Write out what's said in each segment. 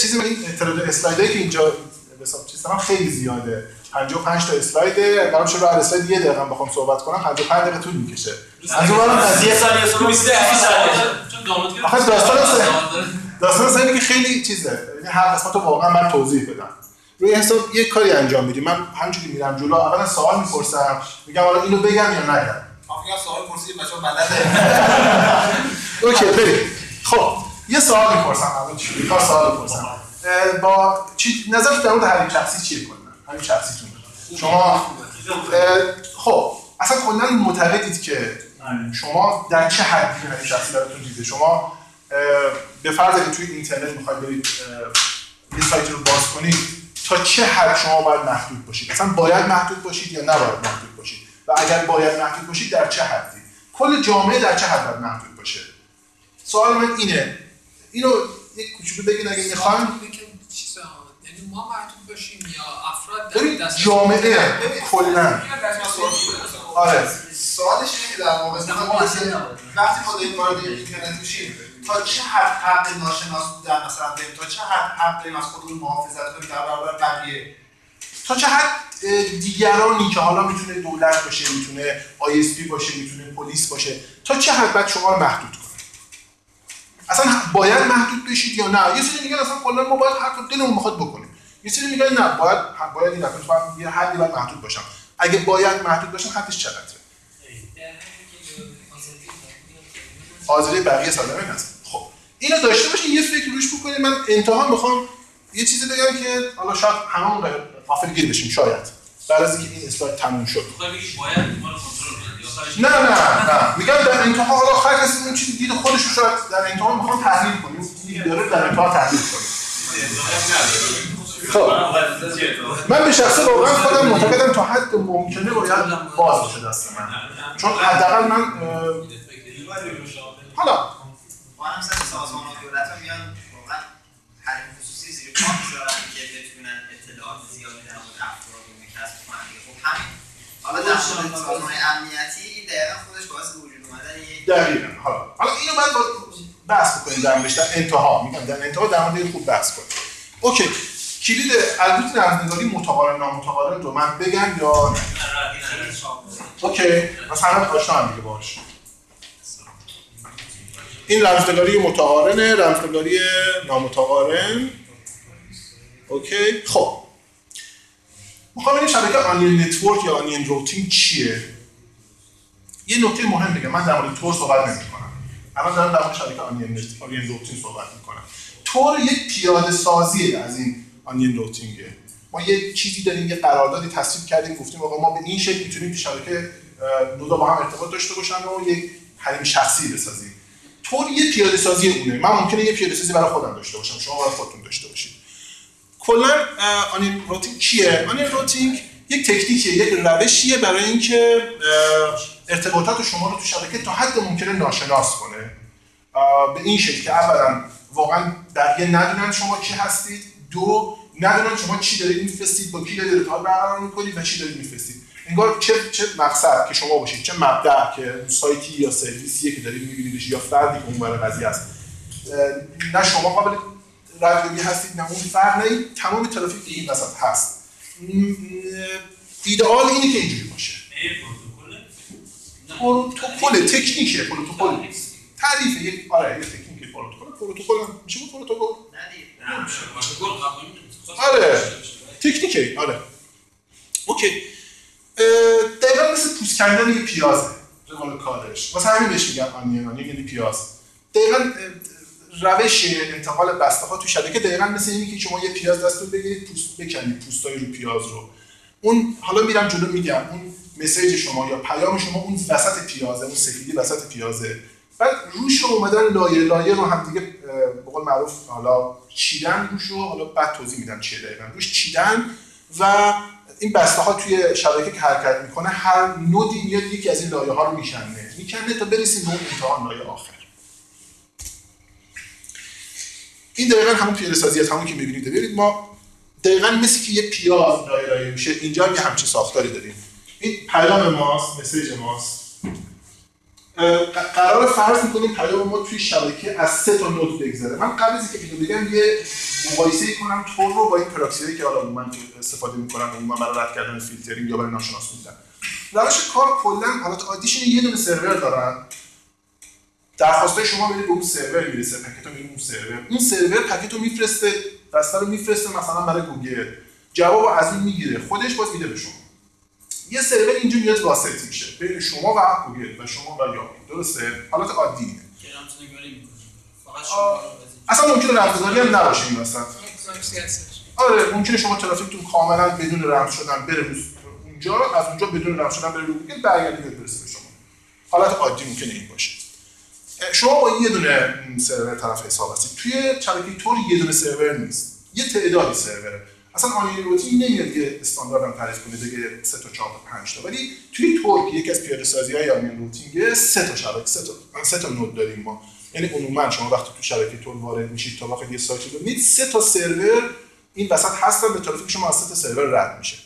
چیزی من این تعداد اسلایدایی که اینجا حساب چیز دارم خیلی زیاده. 55 تا اسلایده، قرار شده هر اسلاید یه دقیقه بخوام صحبت کنم 55 دقیقه طول میکشه. از اون برام قضیه سالیه 20 دقیقه چون دانلود آخه داستان اینه که خیلی چیزه. یعنی هر قسمت رو واقعا من توضیح بدم. روی حساب یک کاری انجام میدیم. من همینجوری میرم جلو، اولا سوال میپرسم، میگم حالا اینو بگم یا نگم. آخه سوال پرسید بچه‌ها بلده. اوکی بریم. خب یه سوال میپرسم الان چی؟ یه سوال میپرسم. با چی نظرت در مورد حریم شخصی چیه کلا؟ حریم شخصیتون. شما خب اصلا کلا معتقدید که شما در چه حدی حریم شخصی براتون دیده؟ شما به فرض اینکه توی اینترنت میخواید برید یه سایت رو باز کنید، تا چه حد شما باید محدود باشید؟ اصلا باید محدود باشید یا نباید محدود باشید؟ و اگر باید محدود باشید در چه حدی؟ کل جامعه در چه حد باید محدود باشه؟ سوال من اینه. اینو یک کوچولو بگین اگه میخواین. یعنی ما محدود باشیم یا افراد در دست جامعه کلا. آره. سوالش اینه که در واقع وقتی ما داریم وارد اینترنت میشیم تا چه حد حق ناشناس بودن مثلا داریم، تا چه حد حق داریم از خودمون محافظت کنیم در برابر بقیه، تا چه حد دیگرانی که حالا میتونه دولت باشه، میتونه ISP باشه، میتونه پلیس باشه، تا چه حد باید شما رو محدود کنه؟ اصلا باید محدود بشید یا نه؟ یه سری میگن اصلا کلا ما باید هر کاری دلمون بخواد بکنیم. یه سری میگن نه باید این نکنیم، یه حدی باید محدود باشم. اگه باید محدود باشم حدش چقدره؟ آزادی بقیه سالمه هست. خب اینو داشته باشین، یه فکر روش بکنید. من انتها میخوام یه چیزی بگم که حالا شاید هممون غافلگیر بشیم، شاید بعد از اینکه این اسلاید تموم شد. میخوای بگی باید ما رو کنترل کنید یا نه میگم در انتها حالا هر کسی اون چیزی دید خودش رو شاید در انتها میخوام تحلیل کنیم، چیزی داره در انتها تحلیل کنیم. خب من به شخصه واقعا خودم معتقدم تا حد ممکنه باید باز بشه دست من، چون حداقل من حالا ما هم مثلا سازمان و دولت‌ها میان واقعا حریم خصوصی زیر پا میذارن که بتونن اطلاعات زیادی در مورد افراد رو کسب کنن. خب همین حالا در مورد سازمان امنیتی این دقیقاً خودش باعث وجود اومدن یک دقیقاً. حالا اینو باید بحث بکنیم در انتها، میگم در انتها در مورد خوب بحث کنیم. اوکی کلید الگوریتم رمزنگاری متقارن نامتقارن رو من بگم یا اوکی مثلا آشنا هم دیگه باهاش. این رمزنگاری متقارنه، رمزنگاری نامتقارن. اوکی خب میخوام ببینیم شبکه آنین نتورک یا آنین روتینگ چیه. یه نکته مهم بگم، من در مورد تور صحبت نمی‌کنم. الان دارم در مورد شبکه آنین روتینگ صحبت می‌کنم. تور یک پیاده سازی از این آنین روتینگه. ما یه چیزی داریم، یه قراردادی تصویب کردیم، گفتیم آقا ما به این شکل میتونیم شبکه نودا با هم ارتباط داشته باشن و یک حریم شخصی بسازیم. تور یه پیاده سازی اونه. من ممکنه یه پیاده سازی برای خودم داشته باشم، شما برای خودتون داشته باشید. کلا آنین روتینگ چیه؟ آنین روتینگ یک تکنیکیه، یک روشیه برای اینکه ارتباطات شما رو تو شبکه تا حد ممکنه ناشناس کنه. به این شکل که اولا واقعا بقیه ندونن شما کی هستید، دو ندونن شما چی دارید میفرستید، با کی دارید ارتباط برقرار میکنید و چی دارید میفرستید. انگار چه مقصد که شما باشید، چه مبدأ که سایتی یا سرویسیه که دارید میبینیدش یا فردی که اونور قضیه است. نه شما قابل رقابتی هستید نه اون فرد، نه این تمام ترافیک این وسط هست. ایدئال اینه که اینجوری باشه. پروتکل تکنیکه، پروتکل تعریف یک آره یه تکنیک پروتکل میشه پروتکل آره تکنیکه آره اوکی. دقیقا مثل پوست کندن یه پیازه روال کارش، واسه همین بهش میگن آنین یعنی پیاز. دقیقا روش انتقال بسته ها تو شبکه دقیقا مثل اینی که شما یه پیاز دستتون بگیرید پوست بکنید، پوستای رو پیاز رو. اون حالا میرم جلو میگم اون مسیج شما یا پیام شما اون وسط پیازه، اون سفیدی وسط پیازه، بعد روش رو اومدن لایه رو هم دیگه به قول معروف حالا چیدن روش رو، حالا بعد توضیح میدم چیه دقیقاً روش چیدن و این بسته ها توی شبکه که حرکت میکنه هر نودی میاد یکی از این لایه ها رو میکنه تا برسیم به اون انتها لایه آخر. این دقیقاً همون پیاده سازی است، همون که می‌بینید. ببینید ما دقیقاً مثل که یه پیاز لایه میشه اینجا یه همچین ساختاری داریم. این پیام ماست، مسیج ماست. قرار فرض می‌کنیم پیام ما توی شبکه از 3 تا نود بگذره. من قبل از اینکه اینو بگم یه مقایسه‌ای کنم تور رو با این پراکسی‌هایی که حالا من استفاده می‌کنم عموما برای رد کردن فیلترینگ یا برای ناشناس بودن. روش کار کلاً حالت عادیش اینه، یه دونه سرور دارن. درخواست شما میره به اون سرور میرسه، پکیت میره اون سرور. اون سرور پکیت رو میفرسته، دسته رو میفرسته مثلا برای گوگل. جواب از اون میگیره، خودش باز میده به شما. یه سرور اینجا میاد واسط میشه بین شما و گوگل و شما و یاهو. درسته؟ حالت عادی اینه. فقط شما اصلا ممکنه رمزگذاری هم نباشه این وسط. آره ممکنه شما ترافیکتون کاملا بدون رمز شدن بره اونجا، از اونجا بدون رمز شدن بره رو گوگل، برگردید برسه به شما. حالت عادی ممکنه این باشه. شما با یه دونه سرور طرف حساب هستید. توی شبکه تور یه دونه سرور نیست. یه تعدادی سروره. اصلا آنلاین روتین نمیاد که استاندارد هم تعریف کنه دیگه 3 تا 4 تا 5 تا، ولی توی تور که یکی از پیاده‌سازی‌های آنلاین روتینگ 3 تا شبکه 3 تا نود داریم ما. یعنی عموما شما وقتی تو شبکه تور وارد میشید تا وقتی یه سایت رو ببینید 3 تا سرور این وسط هستن، به ترافیک شما از 3 تا سرور رد میشه.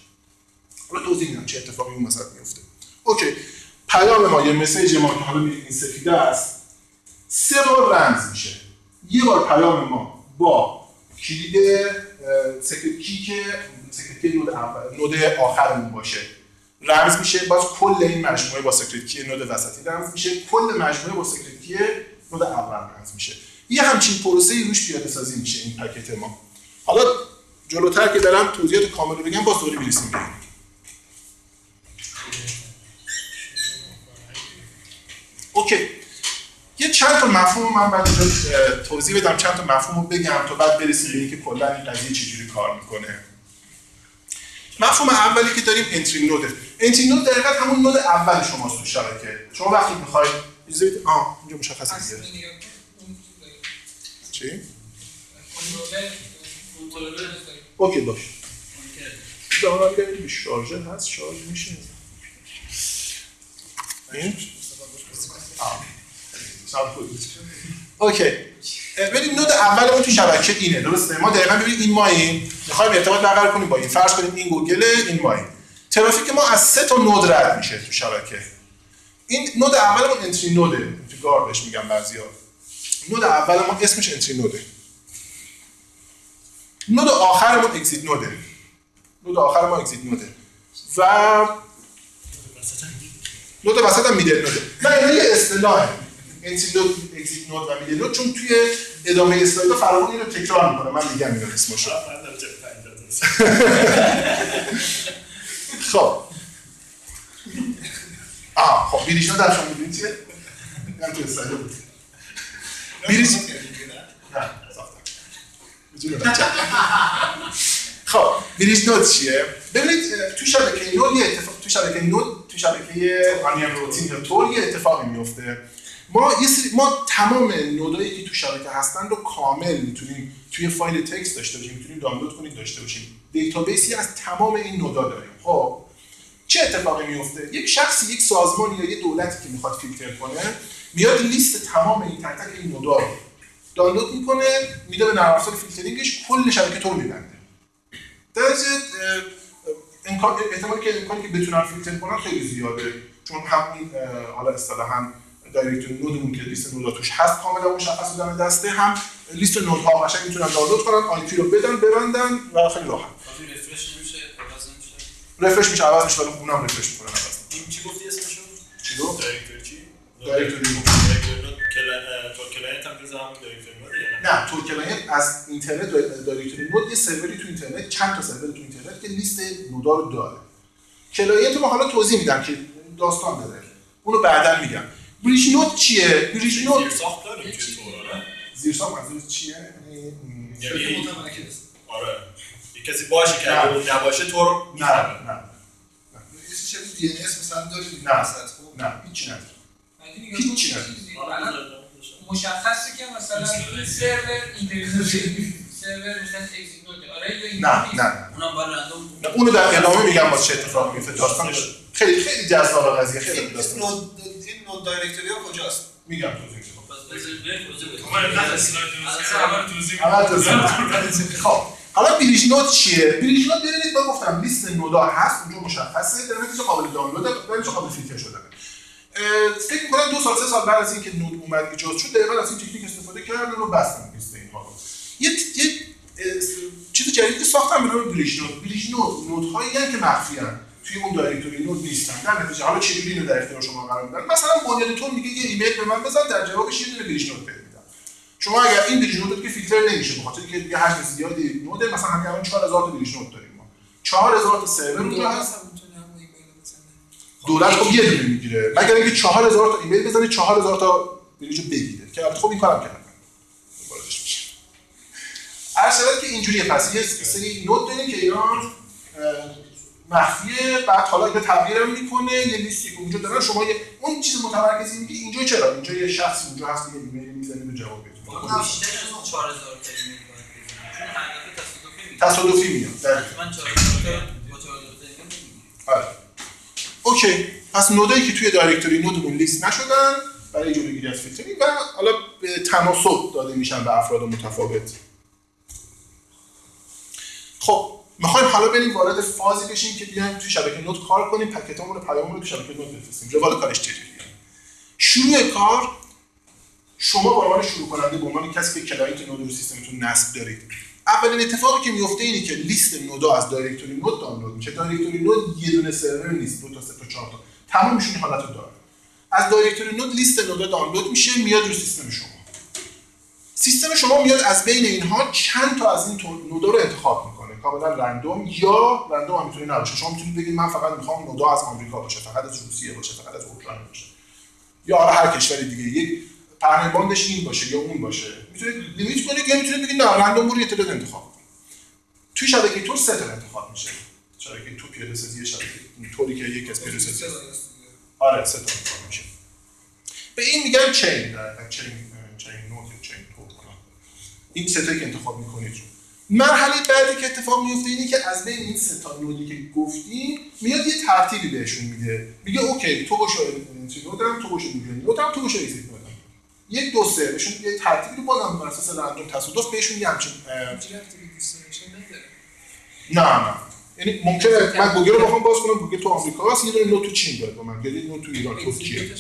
حالا توضیح میدم چه اتفاقی اون وسط میفته. اوکی. پیام ما، یه مسیج ما که حالا میگید این سفیده است، 3 بار رمز میشه. یه بار پیام ما با کلید سکرت کی که سکرت کی نود آخرمون باشه رمز میشه، باز کل این مجموعه با سکرت کی نود وسطی رمز میشه، کل مجموعه با سکرت کی نود اول رمز میشه. یه همچین پروسه‌ای روش پیاده‌سازی میشه این پکیت ما. حالا جلوتر که دارم توضیحات کامل رو بگم باز دوری میرسیم به این. اوکی. یه چند تا مفهوم من بعد توضیح بدم، چند تا مفهوم رو بگم تا بعد برسیم به اینکه کلا این قضیه چجوری کار میکنه. مفهوم اولی که داریم انتری نوده. انتری نود دقیقاً همون نود اول شماست تو شبکه. شما وقتی میخواید اجازه بدید اینجا مشخصه دیگه. چی؟ اوکی باش. دارم میگم شارژر هست، شارژ میشه. این اوکی. ببینید نود اولمون تو شبکه اینه، درسته؟ ما دقیقاً ببینید این ماییم، می‌خوایم ارتباط برقرار کنیم با این. فرض کنیم این گوگل، این ماییم. ترافیک ما از 3 تا نود رد میشه تو شبکه. این نود اولمون انتری نوده، انتگار بهش میگن بعضیا. نود اول ما اسمش انتری نوده. نود آخرمون اگزیت نوده. نود آخر ما اگزیت نوده. و نود وسط هم میدل نوده. نه اینا یه اصطلاحه. انتری نود، اگزیت نود و میدل نود، چون توی ادامه اسلایدها فراوون اینو تکرار میکنه. من میگم اینو اسمشو. خب. خب بیریش نود درشون میبینید چیه؟ من تو اسلاید بود. بیریش نه ساختم. خب بیریش نود چیه؟ ببینید تو شبکه نود یه اتفاق، تو شبکه آنلاین روتین یا تور یه اتفاقی میفته. ما تمام نودایی که تو شبکه هستن رو کامل میتونیم توی فایل تکست داشته باشیم، میتونیم دانلود کنید داشته باشیم. دیتابیسی از تمام این نودا داریم. خب چه اتفاقی میفته؟ یک شخصی، یک سازمان یا یک دولتی که میخواد فیلتر کنه، میاد لیست تمام این تک تک این نودا رو دانلود میکنه، میده به نرم افزار فیلترینگش، کل شبکه تو رو میبنده. احتمالی که امکانی که بتونن فیلتر کنن خیلی زیاده، چون همین حالا اصطلاحاً دایرکتوری نودمون که لیست نودا توش هست کاملا مشخص دادن دسته، هم لیست نودها قشنگ میتونن دانلود کنن، آی پی رو بدن ببندن و خیلی راحت. رفرش نمیشه، عوض نمیشه. رفرش میشه، عوض میشه، ولی اونم رفرش میکنن عوض. این چی گفتی اسمشو؟ چی گفت؟ دایرکتوری چی؟ دایرکتوری نود. تور کلاینت هم جزء همون دایرکتوری نود یا نه؟ نه، تور کلاینت از اینترنت دایرکتوری نود یه سروری تو اینترنت، چند تا سرور تو اینترنت که لیست نودا رو داره. کلاینت ما حالا توضیح میدم که داستان داره. اونو بعداً میگم. بریج نود چیه؟ بریج نود زیرساخت داره توی تور، آره. زیرساخت منظورت چیه؟ یعنی آره. یک کسی باشه که اگه اون نباشه تور نه. یه چیزی دی ان اس مثلا دارید؟ نه، هیچی نداره. هیچی نداره. مشخصه که مثلا این سرور اینترنت سرور مثلا اگزیت نوده. آره یا نه. اونم باید رندوم. اونو در ادامه میگم واسه چه اتفاقی میفته. داستان خیلی جذاب قضیه، خیلی داستان. این نود دایرکتوری ها کجاست؟ میگم توضیح میدم. خب حالا بریج نود چیه؟ بریج نود ببینید من گفتم لیست نودا هست، اونجا مشخصه، در نتیجه قابل دانلوده، در نتیجه قابل فیلتر شدنه. فکر می‌کنم 2 سال 3 سال بعد از اینکه نود اومد ایجاد شد دقیقاً از این تکنیک استفاده کردن و بستن لیست اینها رو. یه چیز جدیدی ساختن به نام بریج نود. بریج نود نودهایی هستن که مخفی ان توی اون دایرکتوری نود نیستن. در نتیجه حالا چجوری اینو در اختیار شما قرار میدن؟ مثلا بنیادتون میگه یه ایمیل به من بزن، در جوابش یه دونه بریج نود بهت میدم. شما اگر این بریج نود که فیلتر نمیشه به خاطر اینکه یه حجم زیادی نود، مثلا همین الان 4000 تا بریج نود داریم ما. 4000 تا سرور اونجا هست. دولت خب یه دونه میگیره، مگر اینکه 4000 تا ایمیل بزنه 4000 تا بریجو بگیره که البته خب این کارم کردن. واردش میشه. اصلا که اینجوریه، پس یه سری نود داریم که اینا مخفیه، بعد حالا اینو تغییر میکنه، یه لیستی که اونجا دارن، شما اون چیز متمرکزی میگه اینجا چرا؟ اینجا یه شخصی اونجا هست که ایمیل میزنه به جواب بده. خب بیشتر از 4000 تا ایمیل باید بزنید. چون هر دفعه تصادفی میاد. من 4000 تا با 4000 تا ایمیل نمیگیرم. آره. اوکی. پس نودایی که توی دایرکتوری نودمون لیست نشدن برای جلوگیری از فیلترینگ و حالا به تناسب داده میشن به افراد متفاوت. خب میخوایم حالا بریم وارد فازی بشیم که بیایم توی شبکه نود کار کنیم، پکتامون رو پیاممون رو توی شبکه نود بفرستیم. روال کارش چجوریه؟ شروع کار شما به عنوان شروع کننده، به عنوان کسی که کلاینت نود رو سیستمتون نصب دارید، اولین اتفاقی که میفته اینه که لیست نودا از دایرکتوری نود دانلود میشه. دایرکتوری نود یه دونه سرور نیست، 2 تا 3 تا 4 تا، تمامشون این حالت رو داره. از دایرکتوری نود لیست نودا دانلود میشه، میاد رو سیستم شما. سیستم شما میاد از بین اینها چند تا از این نودا رو انتخاب میکنه، کاملا رندوم یا رندوم هم میتونه نباشه. شما میتونید بگید من فقط میخوام نودا از آمریکا باشه، فقط از روسیه باشه، فقط از اوکراین باشه، یا هر کشور دیگه یک پهنه باندش این باشه یا اون باشه. میتونید لیمیت کنید یا میتونید بگید نه رندوم برو یه تعداد انتخاب کن. توی شبکه تور 3 تا انتخاب میشه. شبکه تو پیاده سازی شبکه طوری که یک از پیاده سازی. آره 3 تا انتخاب میشه. به این میگن چین، در چین نود یا چین تور. این 3 تا که انتخاب میکنید رو مرحله بعدی که اتفاق میفته اینه که از بین این 3 تا نودی که گفتیم میاد یه ترتیبی بهشون میده. میگه اوکی تو باشه نودم، تو باشه نودم، تو باشه ایزیت نودم. 1 2 3 بهشون یه ترتیبی رو بازم بر اساس رندوم تصادف بهشون یه همچین نه یعنی ممکنه من گوگل رو بخوام باز کنم، گوگل تو آمریکاست، یه دونه نود تو چین داد با من، یه نود تو ایران، ترکیه.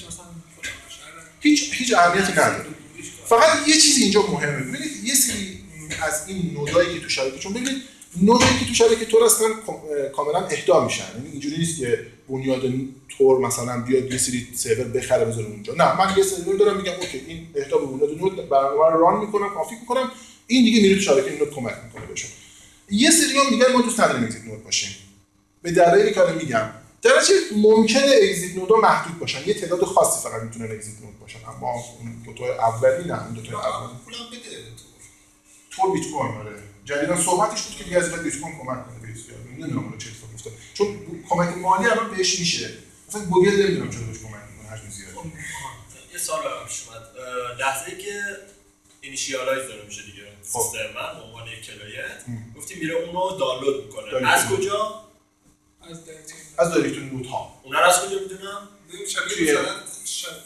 هیچ اهمیتی نداره. فقط یه چیزی اینجا مهمه. ببینید یه سری از این نودایی که تو شبکه، چون ببینید نودایی که تو شبکه تور هستن کاملا اهدا میشن. یعنی اینجوری نیست که بنیاد تور مثلا بیاد یه سری سرور بخره بذاره اونجا. نه، من یه سرور دارم میگم اوکی این اهدا به بنیاد نود برنامه رو ران میکنم، کانفیگ میکنم، این دیگه میره تو شبکه نود کمک میکنه بهشون. یه سری هم میگن ما دوست نداریم اگزیت نود باشیم. به دلایلی که میگم درجه ممکنه اگزیت نودها محدود باشن، یه تعداد خاصی فقط میتونن اگزیت نود باشن، اما اون دو تا اولی نه، اون دو تا اولی پولم بده تور بیت کوین. آره جدیدا صحبتش بود که دیگه از بیت کوین کمک کنه به ایستگاه. نمیدونم چه اتفاقی افتاد، چون کمک مالی الان بهش میشه. مثلا گوگل نمیدونم چرا بهش کمک میکنه، حجم زیاده. یه سوال برام پیش اومد. لحظه‌ای که اینیشیالایز داره میشه دیگه سیستم، من به عنوان یک کلاینت گفتیم میره اونو دانلود میکنه. از کجا؟ از دایرکتوری نودها. اونا رو از کجا میدونم؟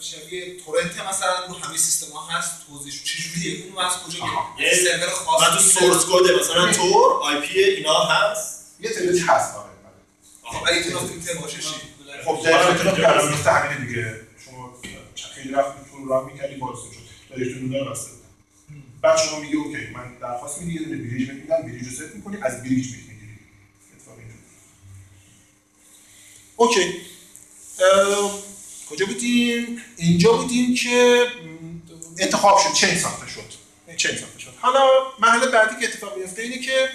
شبیه تورنت مثلا رو همه سیستم ها هست، توضیحش چجوریه؟ اون از کجا یه سرور خاص من تو سورس کد مثلا تور آی پی اینا هست، یه تعدادی هست. آها ولی تو فیلتر باشه چی؟ خب دایرکتوری کلام نیست همین دیگه. شما خیلی رفتید تور راه می‌کردید باز شد. دایرکتوری نود رو بسته. بعد شما میگی اوکی من درخواست میدی یه دونه بریج میدم، بریج رو ست می‌کنی، از بریج میگیری. اتفاق اینجوری. اوکی. کجا بودیم؟ اینجا بودیم که انتخاب شد، چین ساخته شد. حالا مرحله بعدی که اتفاق میفته اینه که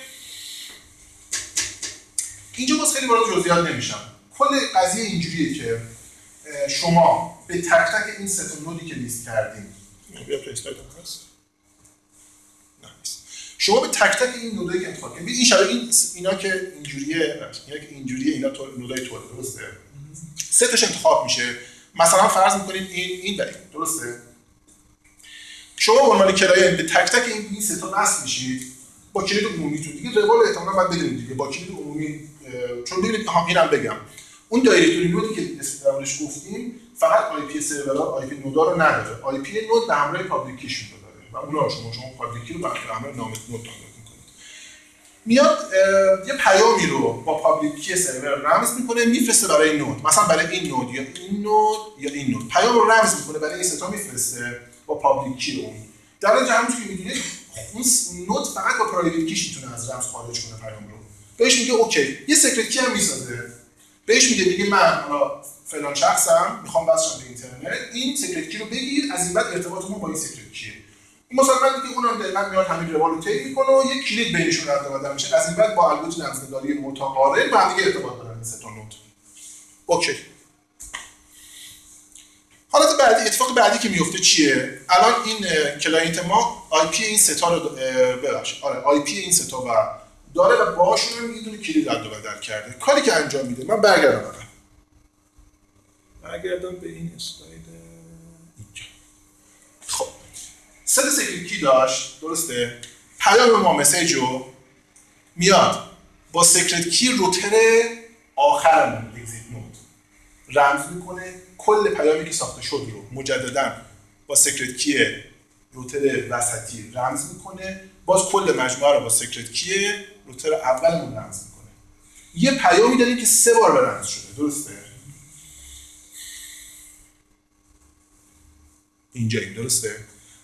اینجا باز خیلی وارد جزئیات نمیشم. کل قضیه اینجوریه که شما به تک تک این 3 تا نودی که لیست کردیم، بیا تو اسلاید هست. شما به تک تک این نودایی که انتخاب کردید، این شبکه اینا که اینجوریه، اینا تو نودای توره، درسته؟ 3 تاش انتخاب میشه. مثلا فرض می‌کنید این درسته؟ شما به عنوان کلاینت به تک تک این 3 تا وصل میشید با کلید عمومیتون. دیگه روال احتمالاً باید بدونید دیگه با کلید عمومی، چون ببینید اینم بگم اون دایرکتوری نودی که استفادهش گفتیم فقط آی پی سرورها، آی پی نودا رو نداره. آی پی نود به همراه پابلیک کیشون رو داره و اونا رو شما پابلیک کی رو به همراه نام نود دانلود می‌کنید. میاد یه پیامی رو با پابلیک کی سرور رمز میکنه میفرسته برای نود، مثلا برای این نود یا این نود یا این نود پیام رو رمز میکنه برای این سه تا میفرسته با پابلیک کی اون. در نتیجه همونطور که میدونید اون نود فقط با پرایوت کیش میتونه از رمز خارج کنه پیام رو. بهش میگه اوکی، یه سیکرت کی هم میسازه، بهش میگه من حالا فلان شخصم میخوام وصل به اینترنت، این سیکرت کی رو بگیر، از این بعد ارتباطمون با این سیکرت کیه. مثلا من دیگه اونم دقیقاً میاد همین روال رو طی میکنه و یک کلید بینشون رد و بدل میشه، از این بعد با الگوریتم رمزنگاری متقارن با هم دیگه ارتباط دارن این سه تا نود. اوکی. حالت بعدی، اتفاق بعدی که میفته چیه؟ الان این کلاینت ما آی پی این سه تا رو آی پی این سه تا و داره و باهاشون هم یه دونه کلید رد و بدل کرده. کاری که انجام میده، من برگردم به این اسلاید اینجا. خب سه تا سیکرت کی داشت، درسته؟ پیام ما مسیج رو میاد با سیکرت کی روتر آخرمون اگزیت نود رمز میکنه، کل پیامی که ساخته شد رو مجددا با سیکرت کی روتر وسطی رمز میکنه، باز کل مجموعه رو با سیکرت کی روتر اولمون رمز میکنه. یه پیامی داریم که 3 بار رمز شده، درسته؟ اینجا این درسته؟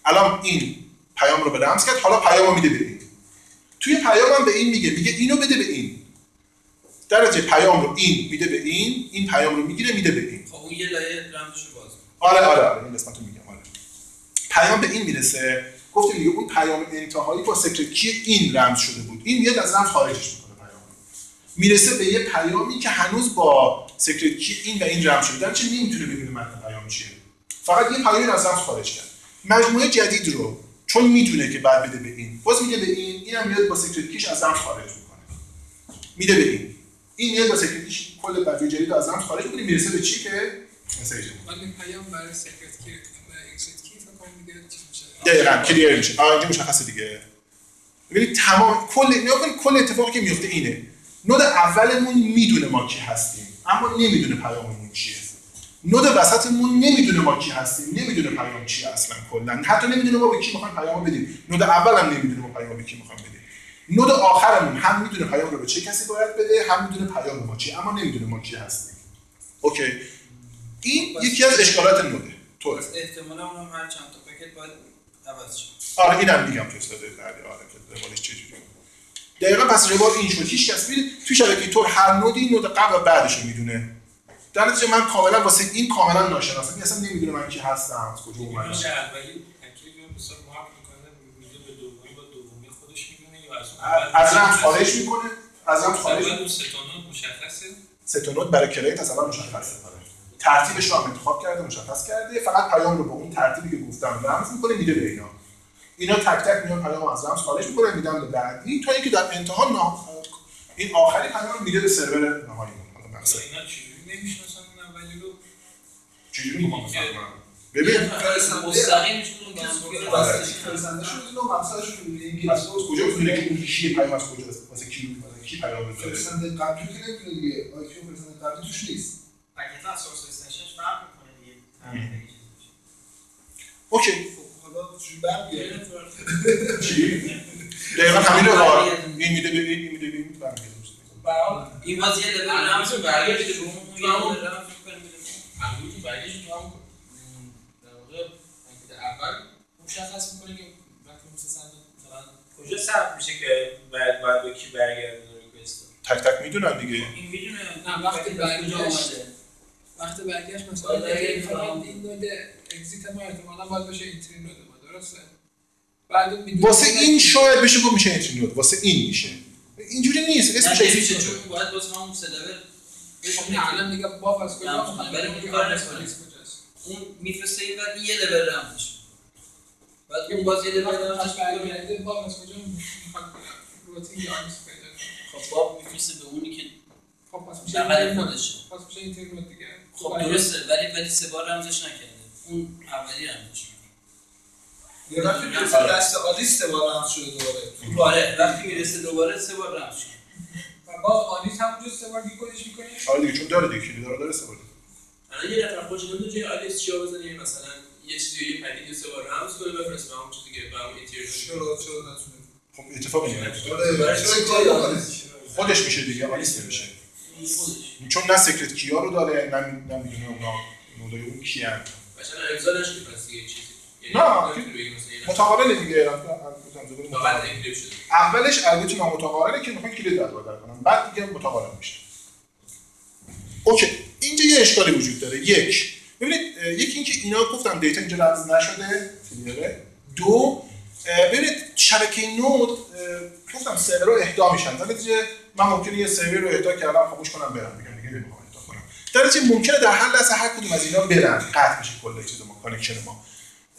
الان این پیام رو به رمز کرد، حالا پیام رو میده به این. توی پیام هم به این میگه اینو بده به این. درجه پیام رو این میده به این پیام رو میگیره میده به این. خب اون یه لایه رمزش رو باز. آره این قسمت رو میگم. آره. پیام به این میرسه، گفتیم دیگه اون پیام انتهایی با سیکرت کی این رمز شده بود. این میاد از رمز خارجش میکنه پیام. میرسه به یه پیامی که هنوز با سیکرت کی این و این رمز شده. درنچه نمیتونه ببینه متن پیام چیه. فقط یه پیامی از رمز خارج کرد. مجموعه جدید رو چون میدونه که بعد بده به این، باز میده به اینم میاد با سیکرت کیش از رمز خارج میکنه. میده به این میاد با سیکرت کیش کل مجموعه جدید رو از رمز خارج میکنه، میرسه به چی که مسیج. ولی پیام برای سیکرت کی و اکسیت کی فکر کنم دیگه چی میشه؟ دقیقاً کلیر میشه. اینجا مشخصه دیگه. ببینید تمام کل اتفاقی که میفته اینه. نود اولمون میدونه ما کی هستیم، اما نمیدونه پیاممون چیه. نود وسطمون نمیدونه ما کی هستیم، نمیدونه پیام چیه اصلا کلا. حتی نمیدونه ما به کی میخوایم پیامو بدیم. نود اول هم نمیدونه ما پیامو به کی میخوایم بدیم. نود آخرمون هم میدونه پیام رو به چه کسی باید بده، هم میدونه پیام ما چیه، اما نمیدونه ما کی هستیم. اوکی. این یکی از اشکالات نوده. تو احتمالاً اونم هر چند تا پکت باید عوض شه. آره اینم میگم تو استفاده کردی. آره که روالش چجوریه. دقیقاً پس روال این شد. هیچ کس توی شبکه تور هر نودی نود قبل و بعدش رو میدونه. در نتیجه من کاملا واسه این کاملا ناشناسم، اصلا نمیدونه من کی هستم، از کجا اومدم. میشه اولی تکلیف رو بسیار مارک میکنه، میده به دومی با دومی خودش میدونه یا از رمز خارج میکنه، از رمز خارج میکنه. ستانود مشخصه، ستانود برای کلیت از اول مشخصه. ترتیبش رو هم انتخاب کرده، مشخص کرده، فقط پیام رو با اون ترتیبی که گفتم رمز میکنه میده به اینا تک تک میان پیام از رمز خارج میکنه میدن به بعدی، تا اینکه در انتها این آخری پیام رو میده به سرور نهایی. مثلا اینا چجوری نمیشناسن اون اولی رو؟ چجوری می‌فهمن؟ ببین مستقیم میشون فرستنده‌شون رو مقصدشون رو میگه از کجا می‌دونه که اون کیه پیام از کجا واسه کی پیام می‌فرسته؟ فرستنده قبلی که نمی‌دونه دیگه، آیپی فرستنده قبلی توش نیست. پکیج سورس استیشنش فرق می‌کنه دیگه. اوکی. حالا چجوری برمیگردیم؟ چی؟ دقیقاً همین رو این میده به این میده به این برمیگردیم. این باز یه لول رمز برگشت رو اون یه لول رمز می‌کنه همونی برگشت تو هم در واقع اول مشخص می‌کنه که وقتی مثلا کجا ثبت میشه که بعد به کی برگردونه ریکوست؟ تک تک میدونن دیگه. این میدونه نه وقتی برگشت مثلا این نود اگزیت ما احتمالاً باید بشه اینتری نود ما، درسته؟ بعد میدونه واسه این شاید بشه گفت میشه اینتری نود، واسه این میشه. اینجوری نیست، اسمش نمیشه چون باید باز همون سه لول نه الان دیگه باف از کجا ولی اون کار نمی‌کنه. اون میفرسته این بعد یه لول رمز میشه. بعد اون باز یه لول رمز برگرده باف از کجا میخواد روتین یا آمیس پیدا کنه. خب باف میفرسته به اونی که خب پس میشه بغل خودشه. پس میشه اینترنت دیگه. خب درسته ولی سه بار رمزش نکرده. اون اولی رمزش یه وقتی میرسه دست عادی 3 بار رمز شده دوباره. آره وقتی میرسه دوباره 3 بار رمز شده. و باز آدیس همونجور 3 بار دیکودش میکنه. آره دیگه چون داره دیگه کلی داره سه بار. الان یه نفر خوش نمیاد جای آلیس چیا بزنه مثلا یه چیزی یه پکیج 3 بار رمز کنه بفرسته به اون چیزی که به اون اینترنت چرا نتونه خب اتفاقی نمیفته. خودش میشه دیگه، آلیس نمیشه. چون نه سکرت کیا رو داره، نه میدونه اونا نودای اون کیان. مثلا امضا نشه پس یه چیزی. نه متقابل دیگه. اولش الگوریتم نامتقابله که میخوان کلید رو بدل کنن، بعد دیگه متقابل میشه. اوکی، اینجا یه اشکالی وجود داره. یک، ببینید یکی اینکه اینا گفتم دیتا اینجا رمز نشده، دو ببینید شبکه نود گفتم سرورها اهدا میشن، در نتیجه من ممکنه یه سرور رو اهدا کردم خاموش کنم برم، میگم دیگه نمیخوام اهدا کنم. در نتیجه ممکنه در هر لحظه هر کدوم از اینا برن، قطع بشه کل چیز ما، کانکشن ما.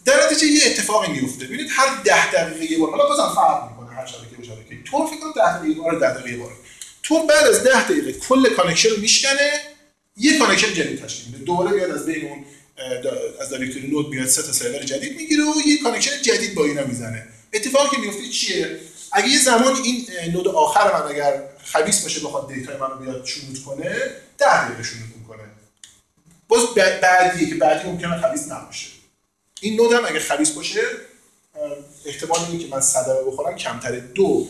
در نتیجه یه اتفاقی میفته. ببینید هر 10 دقیقه یه بار، حالا بازم فرق میکنه هر شبکه به شبکه. طور فکر کنم 10 دقیقه بار 10 دقیقه بار. طور بعد از 10 دقیقه کل کانکشن رو میشکنه، یه کانکشن جدید تشکیل میده. دوباره بیاد از بین اون از دایرکتوری نود بیاد 3 تا سرور جدید میگیره و یه کانکشن جدید با اینا میزنه. اتفاقی که میفته چیه؟ اگه یه زمان این نود آخر من اگر خبیث باشه بخواد دیتای منو بیاد شنود کنه، 10 دقیقه شنود میکنه. باز بعدیه که بعدی ممکنه خبیث نباشه. این نود هم اگه خبیث باشه احتمال اینه که من صدمه بخورم کمتره. دو